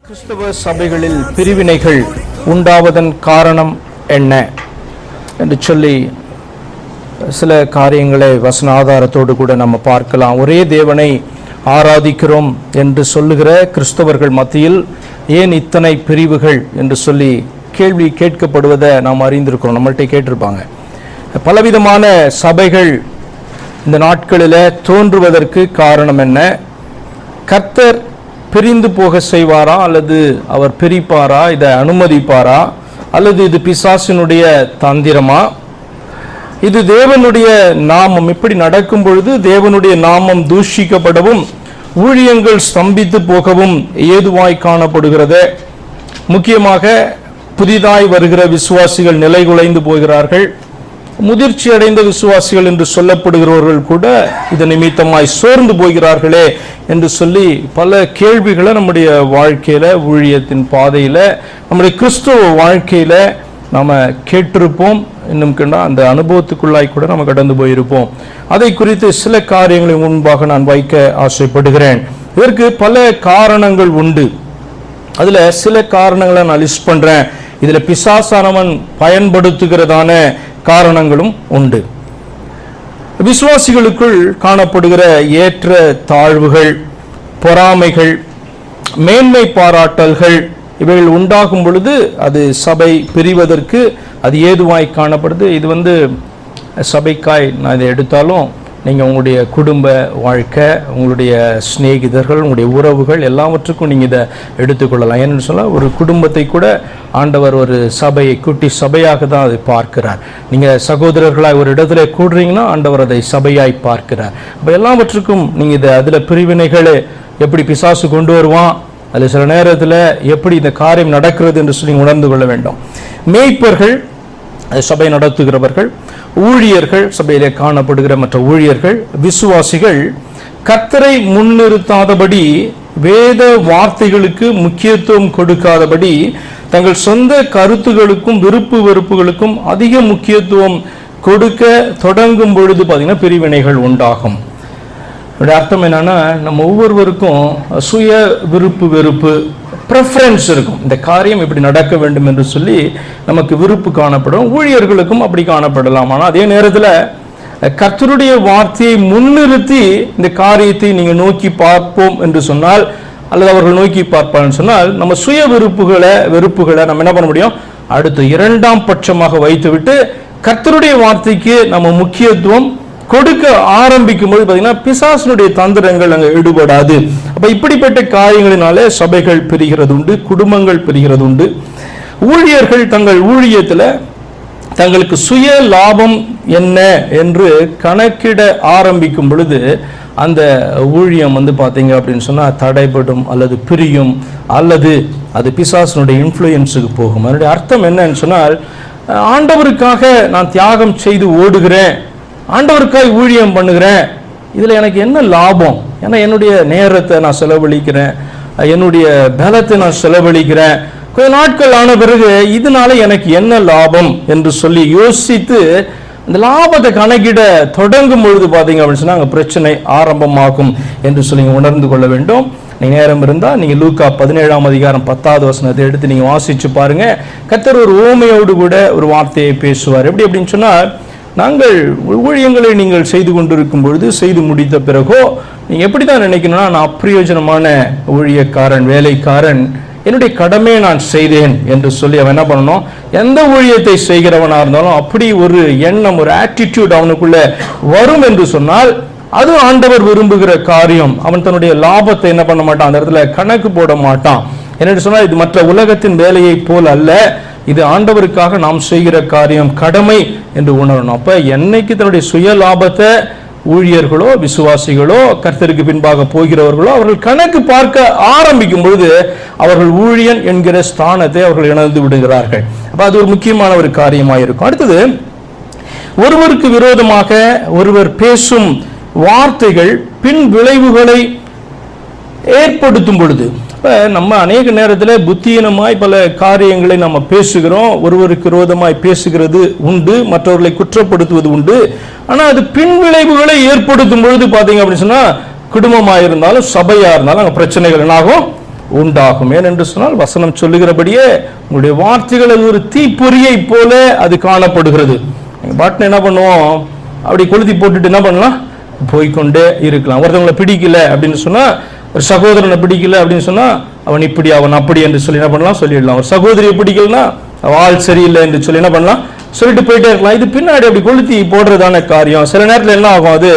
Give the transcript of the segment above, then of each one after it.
கிறிஸ்தவ சபைகளில் பிரிவினைகள் உண்டாவதன் காரணம் என்ன என்று சொல்லி சில காரியங்களை வசன ஆதாரத்தோடு கூட நம்ம பார்க்கலாம். ஒரே தேவனை ஆராதிக்கிறோம் என்று சொல்லுகிற கிறிஸ்தவர்கள் மத்தியில் ஏன் இத்தனை பிரிவுகள் என்று சொல்லி கேள்வி கேட்கப்படுவதை நாம் அறிந்திருக்கிறோம். நம்மள்கிட்ட கேட்டிருப்பாங்க. பலவிதமான சபைகள் இந்த நாட்களில் தோன்றுவதற்கு காரணம் என்ன? கர்த்தர் பிரிந்து போக செய்வாரா, அல்லது அவர் பிரிப்பாரா, இதை அனுமதிப்பாரா, அல்லது இது பிசாசினுடைய தந்திரமா? இது தேவனுடைய நாமம் இப்படி நடக்கும் பொழுது தேவனுடைய நாமம் தூஷிக்கப்படவும் ஊழியங்கள் ஸ்தம்பித்து போகவும் ஏதுவாய் காணப்படுகிறது. முக்கியமாக புதிதாய் வருகிற விசுவாசிகள் நிலைகுலைந்து போகிறார்கள். முதிர்ச்சி அடைந்த விசுவாசிகள் என்று சொல்லப்படுகிறவர்கள் கூட இது நிமித்தமாய் சோர்ந்து போகிறார்களே என்று சொல்லி பல கேள்விகளை நம்முடைய வாழ்க்கையில, ஊழியத்தின் பாதையில, நம்முடைய கிறிஸ்துவ வாழ்க்கையில நாம கேட்டிருப்போம். இன்னும் கண்டா அந்த அனுபவத்துக்குள்ளாய் கூட நம்ம கடந்து போயிருப்போம். அதை குறித்து சில காரியங்களை முன்பாக நான் வைக்க ஆசைப்படுகிறேன். இதற்கு பல காரணங்கள் உண்டு. அதுல சில காரணங்களை நான் லிஸ்ட் பண்றேன். இதுல பிசாசானவன் பயன்படுத்துகிறதான காரணங்களும் உண்டு. விசுவாசிகளுக்குள் காணப்படுகிற ஏற்ற தாழ்வுகள், பொறாமைகள், மேன்மை பாராட்டல்கள் இவைகள் உண்டாகும் பொழுது அது சபை பிரிவதற்கு அது ஏதுவாய் காணப்படுது. இது சபைக்காய் நான் இதை எடுத்தாலும் நீங்கள் உங்களுடைய குடும்ப வாழ்க்கை, உங்களுடைய சிநேகிதர்கள், உங்களுடைய உறவுகள் எல்லாவற்றுக்கும் நீங்கள் இதை எடுத்துக்கொள்ளலாம். ஏன்னு சொன்னால் ஒரு குடும்பத்தை கூட ஆண்டவர் ஒரு சபையை, குட்டி சபையாக தான் அதை பார்க்கிறார். நீங்கள் சகோதரர்களாக ஒரு இடத்துல கூடுறீங்கன்னா ஆண்டவர் அதை சபையாய் பார்க்கிறார். அப்போ எல்லாவற்றுக்கும் நீங்கள் இதை அதில் பிரிவினைகளை எப்படி பிசாசு கொண்டு வருவான், அதில் சில நேரத்தில் எப்படி இந்த காரியம் நடக்கிறது என்று சொல்லி உணர்ந்து கொள்ள வேண்டும். மேய்ப்பர்கள், சபை நடத்துகிறவர்கள், ஊழியர்கள், சபையிலே காணப்படுகிற மற்ற ஊழியர்கள், விசுவாசிகள் கர்த்தரை முன்னிறுத்தாதபடி, வேத வார்த்தைகளுக்கு முக்கியத்துவம் கொடுக்காதபடி, தங்கள் சொந்த கருத்துகளுக்கும் விருப்பு வெறுப்புகளுக்கும் அதிக முக்கியத்துவம் கொடுக்க தொடங்கும் பொழுது பார்த்தீங்கன்னா பிரிவினைகள் உண்டாகும். அர்த்தம் என்னன்னா, நம்ம ஒவ்வொருவருக்கும் சுய விருப்பு வெறுப்பு, ப்ரெஃபரன்ஸ் இருக்கும். இந்த காரியம் இப்படி நடக்க வேண்டும் என்று சொல்லி நமக்கு விருப்பு காணப்படும். ஊழியர்களுக்கும் அப்படி காணப்படலாம். ஆனால் அதே நேரத்தில் கர்த்தருடைய வார்த்தையை முன்னிறுத்தி இந்த காரியத்தை நீங்கள் நோக்கி பார்ப்போம் என்று சொன்னால், அல்லது அவர்கள் நோக்கி பார்ப்பான்னு சொன்னால், நம்ம சுய வெறுப்புகளை நம்ம என்ன பண்ண முடியும்? அடுத்து இரண்டாம் பட்சமாக வைத்துவிட்டு கர்த்தருடைய வார்த்தைக்கு நம்ம முக்கியத்துவம் கொடுக்க ஆரம்பிக்கும் போது பார்த்தீங்கன்னா பிசாசினுடைய தந்திரங்கள் அங்கே ஈடுபடாது. அப்ப இப்படிப்பட்ட காரியங்களினாலே சபைகள் பிரிகிறது உண்டு, குடும்பங்கள் பிரிகிறது உண்டு. ஊழியர்கள் தங்கள் ஊழியத்தில் தங்களுக்கு சுய லாபம் என்ன என்று கணக்கிட ஆரம்பிக்கும் பொழுது அந்த ஊழியம் பார்த்தீங்க அப்படின்னு சொன்னால் தடைபடும், அல்லது பிரியும், அல்லது அது பிசாசினுடைய இன்ஃப்ளூயன்ஸுக்கு போகும். அதனுடைய அர்த்தம் என்னன்னு சொன்னால், ஆண்டவருக்காக நான் தியாகம் செய்து ஓடுகிறேன், ஆண்டவருக்காய் ஊழியம் பண்ணுகிறேன், இதில் எனக்கு என்ன லாபம்? ஏன்னா என்னுடைய நேரத்தை நான் செலவழிக்கிறேன், என்னுடைய பலத்தை நான் செலவழிக்கிறேன். கொஞ்ச நாட்கள் ஆன பிறகு இதனால எனக்கு என்ன லாபம் என்று சொல்லி யோசித்து இந்த லாபத்தை கணக்கிட தொடங்கும் பொழுது பார்த்தீங்க அப்படின்னு சொன்னால் அங்கே பிரச்சனை ஆரம்பமாகும் என்று சொல்லி உணர்ந்து கொள்ள வேண்டும். நீங்கள் நேரம் இருந்தால் நீங்கள் லூக்கா 17ஆம் அதிகாரம் 10வது வசனத்தை எடுத்து நீங்கள் வாசிச்சு பாருங்க. கர்த்தர் ஒரு ஓமையோடு கூட ஒரு வார்த்தையை பேசுவார். எப்படி அப்படின்னு சொன்னால், நாங்கள் ஊழியங்களை நீங்கள் செய்து கொண்டிருக்கும் பொழுது, செய்து முடித்த பிறகோ நீங்கள் எப்படி தான் நினைக்கணும்னா, நான் அப்பிரயோஜனமான ஊழியக்காரன், வேலைக்காரன், என்னுடைய கடமையை நான் செய்தேன் என்று சொல்லி அவன் என்ன பண்ணணும்? எந்த ஊழியத்தை செய்கிறவனாக இருந்தாலும் அப்படி ஒரு எண்ணம், ஒரு ஆட்டிடியூட் அவனுக்குள்ள வரும் என்று சொன்னால் அது ஆண்டவர் விரும்புகிற காரியம். அவன் தன்னுடைய லாபத்தை என்ன பண்ண மாட்டான், அந்த இடத்துல கணக்கு போட மாட்டான். என்னென்னு சொன்னால், இது மற்ற உலகத்தின் வேலையை போல் அல்ல, இது ஆண்டவருக்காக நாம் செய்கிற காரியம், கடமை என்று உணரணும். அப்ப என்னைக்கு தன்னுடைய சுய லாபத்தை ஊழியர்களோ, விசுவாசிகளோ, கர்த்தருக்கு பின்பாக போகிறவர்களோ அவர்கள் கணக்கு பார்க்க ஆரம்பிக்கும் பொழுது அவர்கள் ஊழியன் என்கிற ஸ்தானத்தை அவர்கள் இழந்து விடுகிறார்கள். அப்ப அது ஒரு முக்கியமான ஒரு காரியமாக இருக்கும். அடுத்தது, ஒருவருக்கு விரோதமாக ஒருவர் பேசும் வார்த்தைகள் பின் விளைவுகளை ஏற்படுத்தும் பொழுது, இப்போ நம்ம அநேக நேரத்தில் புத்தியீனமாய் பல காரியங்களை நம்ம பேசுகிறோம். ஒருவருக்கு விரோதமாய் பேசுகிறது உண்டு, மற்றவர்களை குற்றப்படுத்துவது உண்டு. ஆனால் அது பின் விளைவுகளை ஏற்படுத்தும் பொழுது பார்த்தீங்க அப்படின்னு சொன்னால், குடும்பமாக இருந்தாலும் சபையாக இருந்தாலும் அங்கே பிரச்சனைகள் என்னாகும், உண்டாகும். ஏனென்று சொன்னால் வசனம் சொல்லுகிறபடியே உங்களுடைய வார்த்தைகள் அது ஒரு தீப்பொறியை போல அது காணப்படுகிறது. பாட்டில் என்ன பண்ணுவோம், அப்படி கொளுத்தி போட்டுட்டு என்ன பண்ணலாம், போய்கொண்டே இருக்கலாம். ஒருத்தவங்களை பிடிக்கல அப்படின்னு சொன்னா, ஒரு சகோதரனை பிடிக்கல அப்படின்னு சொன்னா அவன் இப்படி அவன் அப்படி என்று சொல்லி என்ன பண்ணலாம் சொல்லிடலாம். ஒரு சகோதரியை பிடிக்கலன்னா ஆள் சரியில்லை என்று சொல்லி என்ன பண்ணலாம் சொல்லிட்டு போயிட்டே இருக்கலாம். இது பின்னாடி அப்படி கொளுத்தி போடுறதான காரியம். சில நேரத்தில் என்ன ஆகும், அது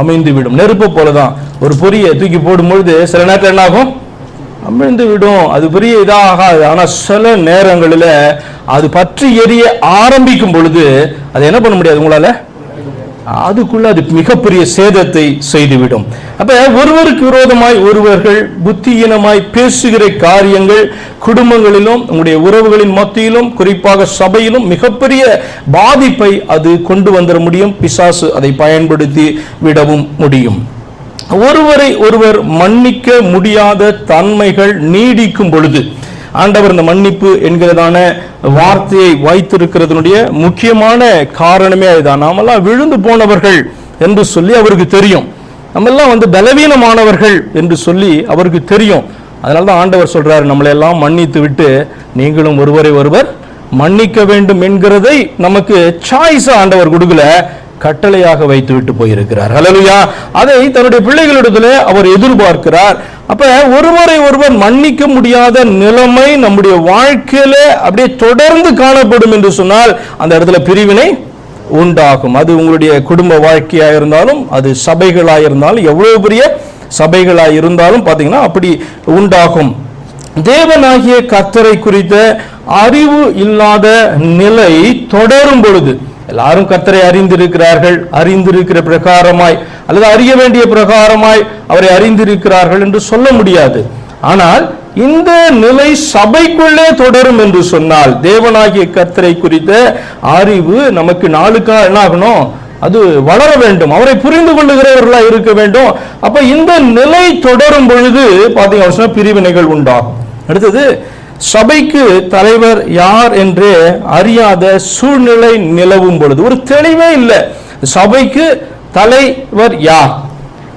அமைந்து விடும். நெருப்பு போலதான், ஒரு பொரியை தூக்கி போடும்பொழுது சில நேரத்தில் என்ன ஆகும், அமிழ்ந்து விடும். அது பெரிய இதாகாது. ஆனா சில நேரங்களில் அது பற்றி எரிய ஆரம்பிக்கும் பொழுது அதை என்ன பண்ண முடியாது உங்களால, அதுக்குள்ள அது மிகப்பெரிய சேதத்தை செய்துவிடும். அப்ப ஒருவருக்கு விரோதமாய் ஒருவர்கள் புத்தியீனமாய் பேசுகிற காரியங்கள் குடும்பங்களிலும் உங்களுடைய உறவுகளின் மத்தியிலும் குறிப்பாக சபையிலும் மிகப்பெரிய பாதிப்பை அது கொண்டு வந்துட முடியும். பிசாசு அதை பயன்படுத்தி விடவும் முடியும். ஒருவரை ஒருவர் மன்னிக்க முடியாத தன்மைகள் நீடிக்கும் பொழுது, ஆண்டவர் இந்த மன்னிப்பு என்கிறதான வார்த்தையை வைத்திருக்கிறதுனுடைய முக்கியமான காரணமே அதுதான். நாமெல்லாம் விழுந்து போனவர்கள் என்று சொல்லி அவருக்கு தெரியும். நம்மெல்லாம் பலவீனமானவர்கள் என்று சொல்லி அவருக்கு தெரியும். அதனால தான் ஆண்டவர் சொல்றாரு, நம்மளை எல்லாம் மன்னித்து விட்டு நீங்களும் ஒருவரை ஒருவர் மன்னிக்க வேண்டும் என்கிறதை நமக்கு சாய்ஸா ஆண்டவர் கொடுக்கல, கட்டளையாக வைத்து விட்டு போயிருக்கிறார். ஹல்லேலூயா. அதை தன்னுடைய பிள்ளைகளிடத்துல அவர் எதிர்பார்க்கிறார். அப்ப ஒருவரை ஒருவர் மன்னிக்க முடியாத நிலைமை நம்முடைய வாழ்க்கையில அப்படியே தொடர்ந்து காணப்படும் என்று சொன்னால் அந்த இடத்துல பிரிவினை உண்டாகும். அது உங்களுடைய குடும்ப வாழ்க்கையா இருந்தாலும், அது சபைகளாக இருந்தாலும், எவ்வளவு பெரிய சபைகளாக இருந்தாலும் பாத்தீங்கன்னா அப்படி உண்டாகும். தேவனாகிய கர்த்தரை குறித்த அறிவு இல்லாத நிலை தொடரும் பொழுது, எல்லாரும் கர்த்தரை அறிந்திருக்கிறார்கள், அறிந்திருக்கிற பிரகாரமாய் அல்லது அறிய வேண்டிய பிரகாரமாய் அவரை அறிந்திருக்கிறார்கள் என்று சொல்ல முடியாது. ஆனால் இந்த நிலை சபைக்குள்ளே தொடரும் என்று சொன்னால், தேவனாகிய கர்த்தரை குறித்த அறிவு நமக்கு நாளுக்கா என்ன ஆகணும், அது வளர வேண்டும், அவரை புரிந்து கொள்ளுகிறவர்களா இருக்க வேண்டும். அப்ப இந்த நிலை தொடரும் பொழுது பாத்தீங்கன்னா பிரிவினைகள் உண்டாகும். அடுத்தது, சபைக்கு தலைவர் யார் என்று அறியாத சூழ்நிலை நிலவும் பொழுது, ஒரு தெளிவே இல்லை சபைக்கு தலைவர் யார்,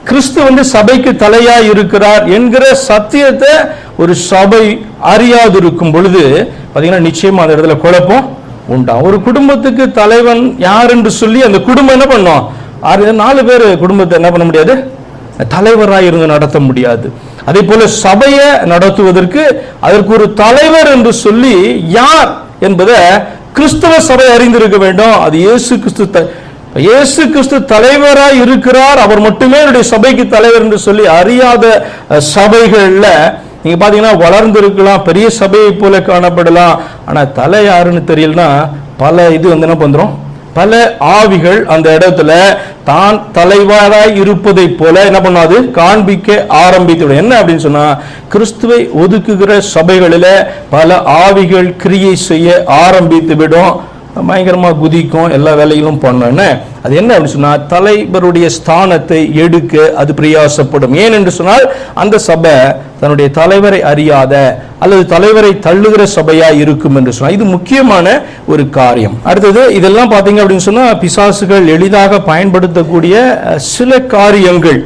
கிறிஸ்து சபைக்கு தலையா இருக்கிறார் என்கிற சத்தியத்தை ஒரு சபை அறியாது இருக்கும் பொழுது பாத்தீங்கன்னா நிச்சயமா அந்த இடத்துல குழப்பம் உண்டாகும். ஒரு குடும்பத்துக்கு தலைவன் யார் என்று சொல்லி அந்த குடும்பம் என்ன பண்ணும், 4 பேர் குடும்பத்தை என்ன பண்ண முடியாது, தலைவராக இருந்து நடத்த முடியாது. அதே போல சபையை நடத்துவதற்கு அதற்கு ஒரு தலைவர் என்று சொல்லி யார் என்பதை கிறிஸ்தவ சபை அறிந்திருக்க வேண்டும். அது இயேசு கிறிஸ்து தலைவராய் இருக்கிறார், அவர் மட்டுமே என்னுடைய சபைக்கு தலைவர் என்று சொல்லி அறியாத சபைகள்ல நீங்க பாத்தீங்கன்னா வளர்ந்து இருக்கலாம், பெரிய சபையை போல காணப்படலாம். ஆனா தலை யாருன்னு தெரியலன்னா பல இது என்ன பண்றோம், பல ஆவிகள் அந்த இடத்துல தான் தலைவராய் இருப்பதை போல என்ன பண்ணாது, காண்பிக்க ஆரம்பித்து. என்ன அப்படின்னு சொன்னா, கிறிஸ்துவை ஒதுக்குகிற சபைகளில பல ஆவிகள் கிரியை செய்ய ஆரம்பித்து விடும், பயங்கரமா குதிக்கும், எல்லா வேலைகளும் பண்ண. அது என்ன அப்படின்னு சொன்னா, தலைவருடைய ஸ்தானத்தை எடுக்க அது பிரயாசப்படும். ஏன் என்று சொன்னால் அந்த சபை தன்னுடைய தலைவரை அறியாத அல்லது தலைவரை தள்ளுகிற சபையா இருக்கும் என்று சொன்னா இது முக்கியமான ஒரு காரியம். அடுத்தது, இதெல்லாம் பாத்தீங்க அப்படின்னு சொன்னா பிசாசுகள் எளிதாக பயன்படுத்தக்கூடிய சில காரியங்கள்.